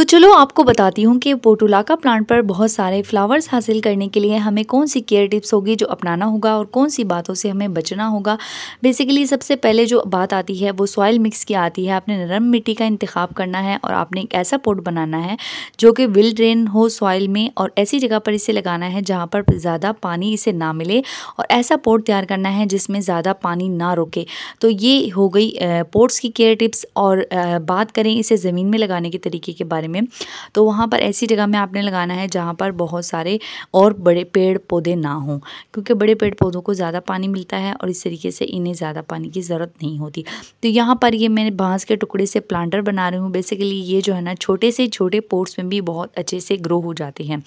तो चलो आपको बताती हूँ कि पोर्टुलाका प्लांट पर बहुत सारे फ्लावर्स हासिल करने के लिए हमें कौन सी केयर टिप्स होगी जो अपनाना होगा और कौन सी बातों से हमें बचना होगा। बेसिकली सबसे पहले जो बात आती है वो सॉइल मिक्स की आती है। आपने नरम मिट्टी का इंतखाब करना है और आपने एक ऐसा पॉट बनाना है जो कि विल ड्रेन हो सॉइल में, और ऐसी जगह पर इसे लगाना है जहाँ पर ज़्यादा पानी इसे ना मिले, और ऐसा पॉट तैयार करना है जिसमें ज़्यादा पानी ना रुके। तो ये हो गई पॉट्स की केयर टिप्स। और बात करें इसे ज़मीन में लगाने के तरीके के बारे में, तो वहाँ पर ऐसी जगह में आपने लगाना है जहाँ पर बहुत सारे और बड़े पेड़ पौधे ना हों, क्योंकि बड़े पेड़ पौधों को ज़्यादा पानी मिलता है और इस तरीके से इन्हें ज़्यादा पानी की ज़रूरत नहीं होती। तो यहाँ पर ये मैंने बांस के टुकड़े से प्लांटर बना रही हूँ। बेसिकली ये जो है ना छोटे से छोटे पोट्स में भी बहुत अच्छे से ग्रो हो जाते हैं,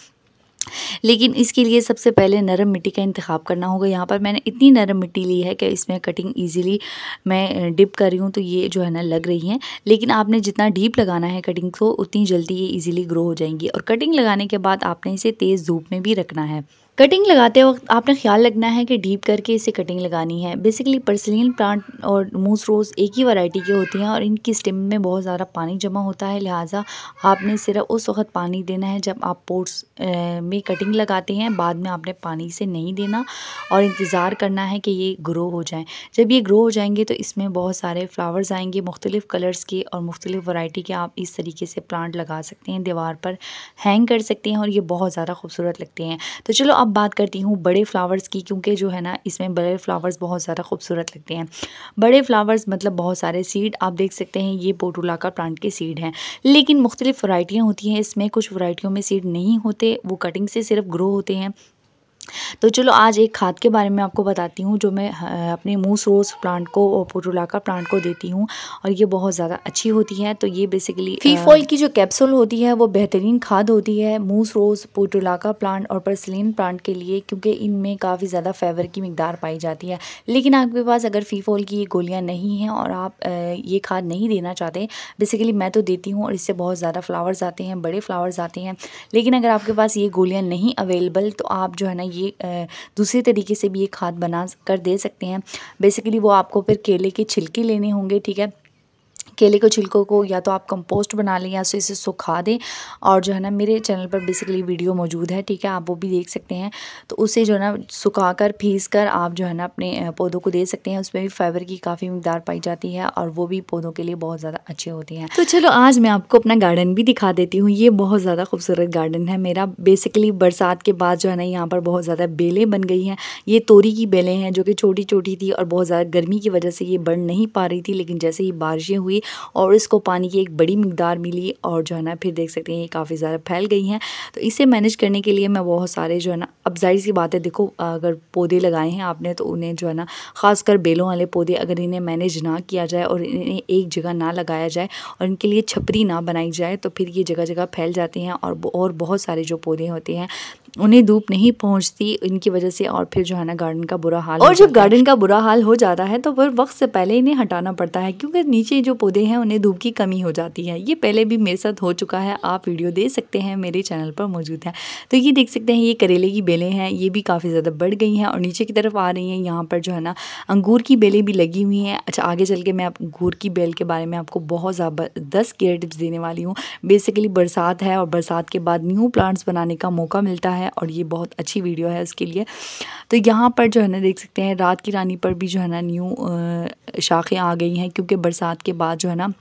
लेकिन इसके लिए सबसे पहले नरम मिट्टी का इंतखाब करना होगा। यहाँ पर मैंने इतनी नरम मिट्टी ली है कि इसमें कटिंग इजीली मैं डिप कर रही हूँ, तो ये जो है ना लग रही हैं। लेकिन आपने जितना डीप लगाना है कटिंग को, उतनी जल्दी ये इजीली ग्रो हो जाएंगी। और कटिंग लगाने के बाद आपने इसे तेज़ धूप में भी रखना है। कटिंग लगाते वक्त आपने ख्याल रखना है कि डीप करके इसे कटिंग लगानी है। बेसिकली पर्सिलियन प्लांट और मूस रोज़ एक ही वैरायटी के होती हैं और इनकी स्टेम में बहुत ज़्यादा पानी जमा होता है, लिहाजा आपने सिर्फ उस वक्त पानी देना है जब आप पोट्स में कटिंग लगाते हैं। बाद में आपने पानी से नहीं देना और इंतज़ार करना है कि ये ग्रो हो जाएं। जब ये ग्रो हो जाएंगे तो इसमें बहुत सारे फ्लावर्स आएंगे मुख्तलिफ़ कलर्स के और मुख्तलिफ़ वैरायटी के। आप इस तरीके से प्लांट लगा सकते हैं, दीवार पर हैंग कर सकते हैं और ये बहुत ज़्यादा खूबसूरत लगते हैं। तो चलो अब बात करती हूँ बड़े फ्लावर्स की, क्योंकि जो है ना इसमें बड़े फ्लावर्स बहुत ज़्यादा खूबसूरत लगते हैं। बड़े फ्लावर्स मतलब बहुत सारे सीड आप देख सकते हैं, ये पोर्टुलाका प्लांट के सीड हैं, लेकिन मुख्तलिफ़ वैरायटियाँ होती हैं इसमें। कुछ वैरायटियों में सीड नहीं होते, वो कटिंग से सिर्फ ग्रो होते हैं। तो चलो आज एक खाद के बारे में आपको बताती हूँ जो मैं अपने मूस रोज़ प्लांट को और पोर्टुलाका प्लांट को देती हूँ, और ये बहुत ज़्यादा अच्छी होती है। तो ये बेसिकली फीफॉल की जो कैप्सूल होती है वो बेहतरीन खाद होती है मूस रोज़, पोर्टुलाका प्लांट और पर्सिलियन प्लांट के लिए, क्योंकि इनमें काफ़ी ज़्यादा फाइबर की मिकदार पाई जाती है। लेकिन आपके पास अगर फीफॉल की ये गोलियाँ नहीं हैं और आप ये खाद नहीं देना चाहते, बेसिकली मैं तो देती हूँ और इससे बहुत ज़्यादा फ्लावर्स आते हैं, बड़े फ्लावर्स आते हैं। लेकिन अगर आपके पास ये गोलियाँ नहीं अवेलेबल, तो आप जो है ना ये दूसरे तरीके से भी ये खाद बना कर दे सकते हैं। बेसिकली वो आपको फिर केले के छिलके लेने होंगे, ठीक है। केले के छिलकों को या तो आप कंपोस्ट बना लें या इसे सुखा दें, और जो है ना मेरे चैनल पर बेसिकली वीडियो मौजूद है, ठीक है, आप वो भी देख सकते हैं। तो उसे जो है ना सुखा कर पीस कर आप जो है ना अपने पौधों को दे सकते हैं। उसमें भी फाइबर की काफ़ी मिकदार पाई जाती है और वो भी पौधों के लिए बहुत ज़्यादा अच्छे होते हैं। तो चलो आज मैं आपको अपना गार्डन भी दिखा देती हूँ। ये बहुत ज़्यादा खूबसूरत गार्डन है मेरा। बेसिकली बरसात के बाद जो है ना यहाँ पर बहुत ज़्यादा बेलें बन गई हैं। ये तोरी की बेलें हैं जो कि छोटी छोटी थी और बहुत ज़्यादा गर्मी की वजह से ये बढ़ नहीं पा रही थी, लेकिन जैसे ही बारिशें हुई और इसको पानी की एक बड़ी मिकदार मिली और जो है ना फिर देख सकते हैं ये काफ़ी ज़्यादा फैल गई हैं। तो इसे मैनेज करने के लिए मैं बहुत सारे जो है ना, अब जाहिर सी बात है, देखो अगर पौधे लगाए हैं आपने तो उन्हें जो है ना, ख़ासकर बेलों वाले पौधे, अगर इन्हें मैनेज ना किया जाए और इन्हें एक जगह ना लगाया जाए और इनके लिए छपरी ना बनाई जाए, तो फिर ये जगह जगह फैल जाते हैं और बहुत सारे जो पौधे होते हैं उन्हें धूप नहीं पहुंचती इनकी वजह से, और फिर जो है ना गार्डन का बुरा हाल और जब गार्डन का बुरा हाल हो जाता है तो फिर वक्त से पहले इन्हें हटाना पड़ता है, क्योंकि नीचे जो पौधे हैं उन्हें धूप की कमी हो जाती है। ये पहले भी मेरे साथ हो चुका है, आप वीडियो देख सकते हैं, मेरे चैनल पर मौजूद है। तो ये देख सकते हैं ये करेले की बेलें हैं, ये भी काफ़ी ज़्यादा बढ़ गई हैं और नीचे की तरफ आ रही हैं। यहाँ पर जो है ना अंगूर की बेलें भी लगी हुई हैं। अच्छा, आगे चल के मैं अंगूर की बेल के बारे में आपको बहुत ज़बरदस्त केयर टिप्स देने वाली हूँ। बेसिकली बरसात है और बरसात के बाद न्यू प्लांट्स बनाने का मौका मिलता है और ये बहुत अच्छी वीडियो है उसके लिए। तो यहाँ पर जो है ना देख सकते हैं रात की रानी पर भी जो है ना न्यू शाखें आ गई हैं, क्योंकि बरसात के बाद जो है ना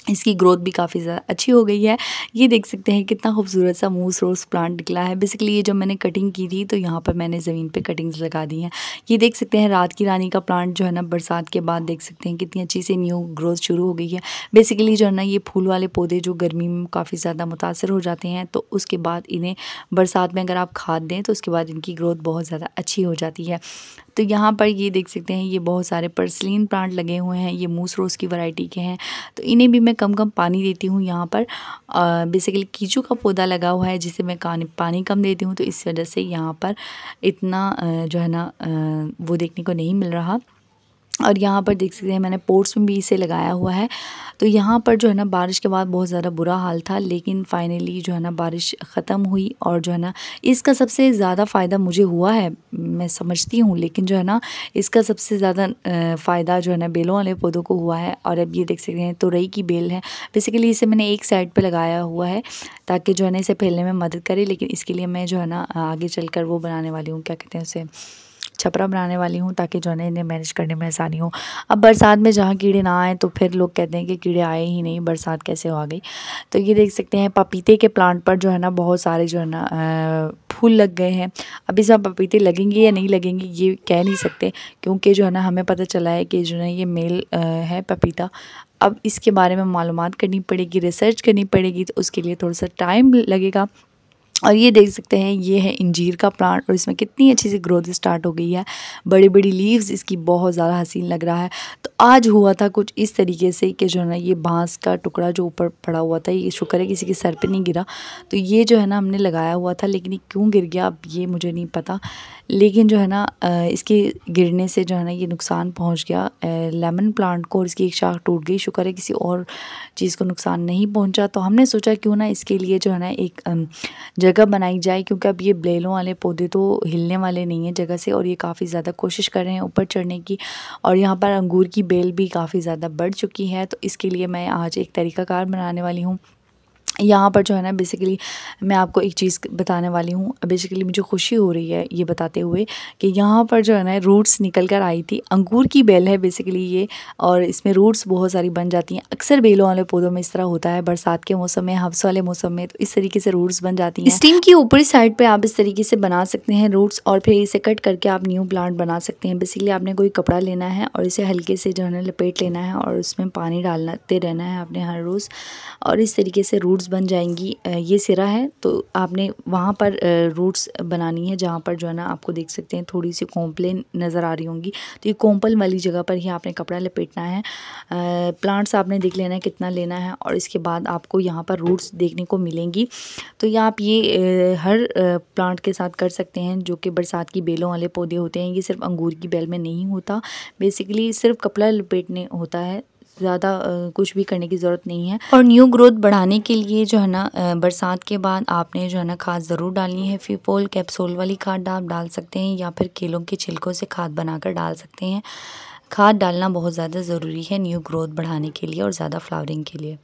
इसकी ग्रोथ भी काफ़ी ज़्यादा अच्छी हो गई है। ये देख सकते हैं कितना खूबसूरत सा मूस रोज़ प्लांट निकला है। बेसिकली ये जब मैंने कटिंग की थी तो यहाँ पर मैंने ज़मीन पे कटिंग्स लगा दी हैं। ये देख सकते हैं रात की रानी का प्लांट जो है ना बरसात के बाद देख सकते हैं कितनी अच्छी से न्यू ग्रोथ शुरू हो गई है। बेसिकली जो है ना ये फूल वाले पौधे जो गर्मी में काफ़ी ज़्यादा मुतासर हो जाते हैं, तो उसके बाद इन्हें बरसात में अगर आप खाद दें तो उसके बाद इनकी ग्रोथ बहुत ज़्यादा अच्छी हो जाती है। तो यहाँ पर ये देख सकते हैं ये बहुत सारे पर्सिलियन प्लांट लगे हुए हैं, ये मूस रोज़ की वैरायटी के हैं। तो इन्हें भी मैं कम कम पानी देती हूँ। यहाँ पर बेसिकली कीचू का पौधा लगा हुआ है जिसे मैं पानी कम देती हूँ, तो इस वजह से यहाँ पर इतना जो है ना वो देखने को नहीं मिल रहा। और यहाँ पर देख सकते हैं मैंने पोट्स में भी इसे लगाया हुआ है। तो यहाँ पर जो है ना बारिश के बाद बहुत ज़्यादा बुरा हाल था, लेकिन फाइनली जो है ना बारिश ख़त्म हुई और जो है ना इसका सबसे ज़्यादा फ़ायदा मुझे हुआ है, मैं समझती हूँ, लेकिन जो है ना इसका सबसे ज़्यादा फ़ायदा जो है ना बेलों वाले पौधों को हुआ है। और अब ये देख सकते हैं तुरई की बेल है, बेसिकली इसे मैंने एक साइड पे लगाया हुआ है ताकि जो है ना इसे फैलने में मदद करे, लेकिन इसके लिए मैं जो है ना आगे चलकर वो बनाने वाली हूँ, क्या कहते हैं उसे, छपरा बनाने वाली हूँ, ताकि जो है ना इन्हें मैनेज करने में आसानी हो। अब बरसात में जहाँ कीड़े ना आए तो फिर लोग कहते हैं कि कीड़े आए ही नहीं, बरसात कैसे हो आ गई। तो ये देख सकते हैं पपीते के प्लांट पर जो है ना बहुत सारे जो है ना फूल लग गए हैं। अब इसमें पपीते लगेंगे या नहीं लगेंगे ये कह नहीं सकते, क्योंकि जो है ना हमें पता चला है कि जो है ये मेल है पपीता। अब इसके बारे में मालूमात करनी पड़ेगी, रिसर्च करनी पड़ेगी, तो उसके लिए थोड़ा सा टाइम लगेगा। और ये देख सकते हैं ये है इंजीर का प्लांट और इसमें कितनी अच्छी सी ग्रोथ स्टार्ट हो गई है, बड़ी बड़ी लीव्स इसकी बहुत ज़्यादा हसीन लग रहा है। तो आज हुआ था कुछ इस तरीके से कि जो है ना ये बांस का टुकड़ा जो ऊपर पड़ा हुआ था, ये शुक्र है किसी के सर पे नहीं गिरा। तो ये जो है ना हमने लगाया हुआ था, लेकिन ये क्यों गिर गया अब ये मुझे नहीं पता, लेकिन जो है ना इसके गिरने से जो है ना ये नुकसान पहुंच गया लेमन प्लांट को, और इसकी एक शाख टूट गई। शुक्र है किसी और चीज़ को नुकसान नहीं पहुंचा। तो हमने सोचा क्यों ना इसके लिए जो है ना एक जगह बनाई जाए, क्योंकि अब ये बेलों वाले पौधे तो हिलने वाले नहीं हैं जगह से, और ये काफ़ी ज़्यादा कोशिश कर रहे हैं ऊपर चढ़ने की। और यहाँ पर अंगूर की बेल भी काफ़ी ज़्यादा बढ़ चुकी है, तो इसके लिए मैं आज एक तरीकाकार बनाने वाली हूँ। यहाँ पर जो है ना बेसिकली मैं आपको एक चीज़ बताने वाली हूँ। बेसिकली मुझे खुशी हो रही है ये बताते हुए कि यहाँ पर जो है ना रूट्स निकल कर आई थी। अंगूर की बेल है बेसिकली ये, और इसमें रूट्स बहुत सारी बन जाती हैं। अक्सर बेलों वाले पौधों में इस तरह होता है, बरसात के मौसम में, हब्स वाले मौसम में, तो इस तरीके से रूट्स बन जाती हैं। स्टीम की ऊपरी साइड पर आप इस तरीके से बना सकते हैं रूट्स, और फिर इसे कट करके आप न्यू प्लांट बना सकते हैं। बेसिकली आपने कोई कपड़ा लेना है और इसे हल्के से जो है ना लपेट लेना है और उसमें पानी डालते रहना है आपने हर रोज़, और इस तरीके से रूट्स बन जाएंगी। ये सिरा है तो आपने वहाँ पर रूट्स बनानी है जहाँ पर जो है ना आपको देख सकते हैं थोड़ी सी कॉम्प्लेन नज़र आ रही होंगी, तो ये कॉम्पल वाली जगह पर ही आपने कपड़ा लपेटना है। प्लांट्स आपने देख लेना है कितना लेना है, और इसके बाद आपको यहाँ पर रूट्स देखने को मिलेंगी। तो या आप ये हर प्लांट के साथ कर सकते हैं जो कि बरसात की बेलों वाले पौधे होते हैं। ये सिर्फ अंगूर की बेल में नहीं होता, बेसिकली सिर्फ कपड़ा लपेटने होता है, ज़्यादा कुछ भी करने की ज़रूरत नहीं है। और न्यू ग्रोथ बढ़ाने के लिए जो है ना बरसात के बाद आपने जो है ना खाद ज़रूर डालनी है। फिफोल कैप्सूल वाली खाद आप डाल सकते हैं, या फिर केलों के छिलकों से खाद बनाकर डाल सकते हैं। खाद डालना बहुत ज़्यादा ज़रूरी है न्यू ग्रोथ बढ़ाने के लिए और ज़्यादा फ्लावरिंग के लिए।